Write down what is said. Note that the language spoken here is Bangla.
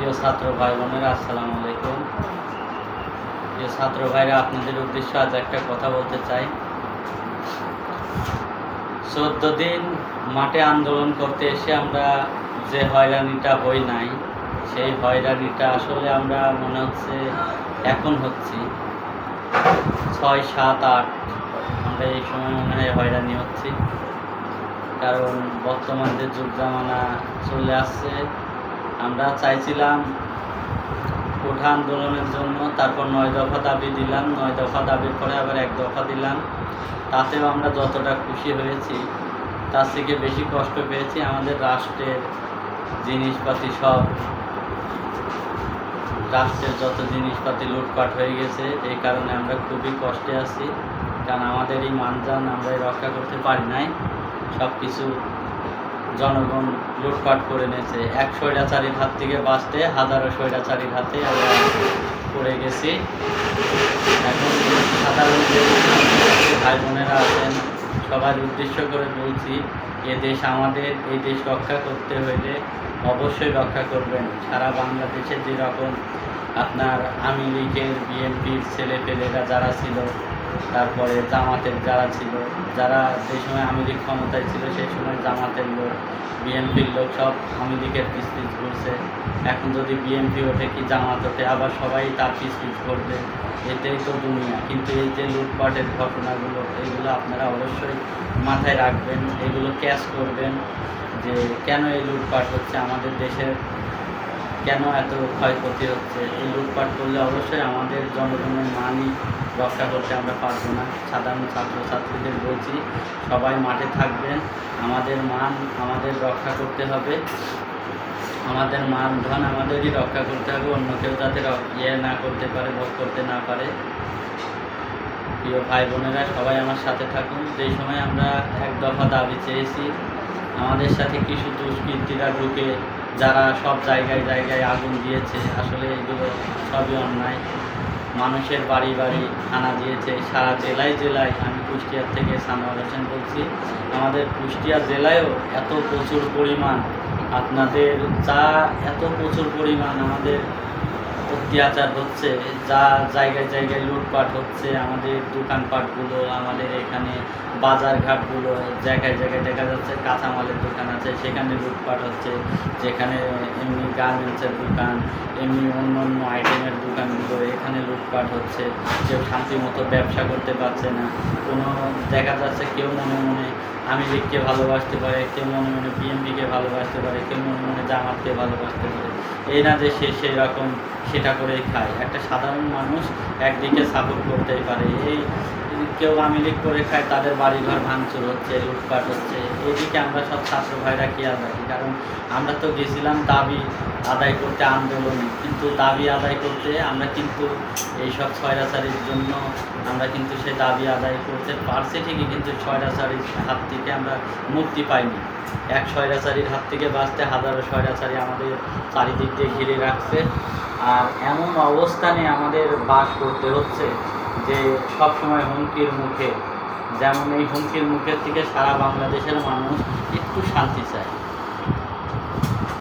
প্রিয় ছাত্র ভাই বোনেরা, আসসালামু আলাইকুম। প্রিয় ছাত্র ভাইরা, আপনাদের উদ্দেশ্যে আজ একটা কথা বলতে চাই। 14 দিন মাঠে আন্দোলন করতে এসে আমরা যে হয়রানিটা হই নাই, সেই হয়রানিটা আসলে আমরা মনে হচ্ছে এখন হচ্ছি 6, 7, 8 আমরা এই সময় মনে হয় হয়রানি হচ্ছি। কারণ বর্তমান যে যুগ জামানা চলে আসছে, আমরা চাইছিলাম কোঠা আন্দোলনের জন্য, তারপর 9 দফা দাবি দিলাম, 9 দফা দাবির পরে আবার 1 দফা দিলাম। তাতেও আমরা যতটা খুশি হয়েছি তার থেকে বেশি কষ্ট পেয়েছি। আমাদের রাষ্ট্রের জিনিসপাতি রাষ্ট্রের যত জিনিসপাতি লুটপাট হয়ে গেছে, এই কারণে আমরা খুবই কষ্টে আছি। কারণ আমাদের এই মানজান আমরাই রক্ষা করতে পারি নাই, সব কিছু জনগণ লুটপাট করে নিয়েছে। এক স্বৈরাচারীর হাত থেকে বাঁচতে হাজারো স্বৈরাচারীর হাতে আমরা পড়ে গেছি। এখন সাধারণ যে ভাই বোনেরা আছেন, সবার উদ্দেশ্য করে বলছি, এ দেশ আমাদের, এই দেশ রক্ষা করতে হইলে অবশ্যই রক্ষা করবেন। সারা বাংলাদেশে যেরকম আপনার আওয়ামী লীগের, বিএনপির ছেলেপেলেরা যারা ছিল, তারপরে জামাতের যারা ছিল, যারা যে সময় আওয়ামী লীগ ক্ষমতায় ছিল সেই সময় জামাতের লোক, বিএনপির লোক সব আওয়ামী লীগের পিছ ঘুরছে। এখন যদি বিএনপি ওঠে কি জামাত ওঠে, আবার সবাই তার পিছ ঘুরবে। এটাই তো দুনিয়া। কিন্তু এই যে লুটপাটের ঘটনাগুলো, এগুলো আপনারা অবশ্যই মাথায় রাখবেন, এগুলো ক্যাচ করবেন যে কেন এই লুটপাট হচ্ছে, আমাদের দেশের কেন এত ক্ষয়ক্ষতি হচ্ছে। এই লুটপাট করলে অবশ্যই আমাদের জনগণের মানই রক্ষা করতে আমরা পারবো না। সাধারণ ছাত্রছাত্রীদের বলছি, সবাই মাঠে থাকবেন। আমাদের মান আমাদের রক্ষা করতে হবে, আমাদের মান ধন আমাদেরই রক্ষা করতে হবে, অন্য কেউ যাতে না করতে পারে, ভোগ করতে না পারে। প্রিয় ভাই বোনেরা, সবাই আমার সাথে থাকুন। যেই সময় আমরা 1 দফা দাবি চেয়েছি, আমাদের সাথে কিছু দুষ্কৃতীরা ঢুকে যারা সব জায়গায় জায়গায় আগুন দিয়েছে, আসলে এগুলো সবই অন্যায়। মানুষের বাড়ি বাড়ি থানা দিয়েছে, সারা জেলায় জেলায়। আমি কুষ্টিয়ার থেকে সানোয়ার হোসেন বলছি। আমাদের কুষ্টিয়া জেলায়ও এত প্রচুর পরিমাণ আপনাদের এত প্রচুর পরিমাণ আমাদের অত্যাচার হচ্ছে, যা জায়গায় জায়গায় লুটপাট হচ্ছে। আমাদের দোকানপাটগুলো, আমাদের এখানে বাজারঘাটগুলো, জায়গায় জায়গায় দেখা যাচ্ছে কাঁচামালের দোকান আছে, সেখানে লুটপাট হচ্ছে। যেখানে এমনি গার্মেন্টসের দোকান, এমনি অন্য অন্য আইটেমের দোকানগুলো, এখানে লুটপাট হচ্ছে। কেউ শান্তি মতো ব্যবসা করতে পারছে না। কোনো দেখা যাচ্ছে কেউ মনে মনে আওয়ামী লীগকে ভালোবাসতে পারে, কেউ মনে মনে বিএনপিকে ভালোবাসতে পারে, কেউ মনে মনে জামাতকে ভালোবাসতে পারে। এই না যে সে সেই রকম সেটা করেই খায়। একটা সাধারণ মানুষ একদিকে সাপোর্ট করতেই পারে। এই কেউ আওয়ামী লীগ করে খায়, তাদের বাড়িঘর ভাঙচুর হচ্ছে, লুটপাট হচ্ছে। এইদিকে আমরা সব ছাত্র ভাইরা খেয়াল রাখি। কারণ আমরা তো গেছিলাম দাবি আদায় করতে আন্দোলনে, কিন্তু দাবি আদায় করতে আমরা কিন্তু এইসব স্বৈরাচারীর জন্য আমরা কিন্তু সেই দাবি আদায় করতে পারছি ঠিকই, কিন্তু স্বৈরাচারীর হাত থেকে আমরা মুক্তি পাইনি। এক স্বৈরাচারীর হাত থেকে বাঁচতে হাজারো স্বৈরাচারী আমাদের চারিদিক দিয়ে ঘিরে রাখছে। আর এমন অবস্থানে আমাদের বাস করতে হচ্ছে যে সবসময় হুমকির মুখে। যেমন এই হুমকির মুখের থেকে সারা বাংলাদেশের মানুষ একটু শান্তি চায়।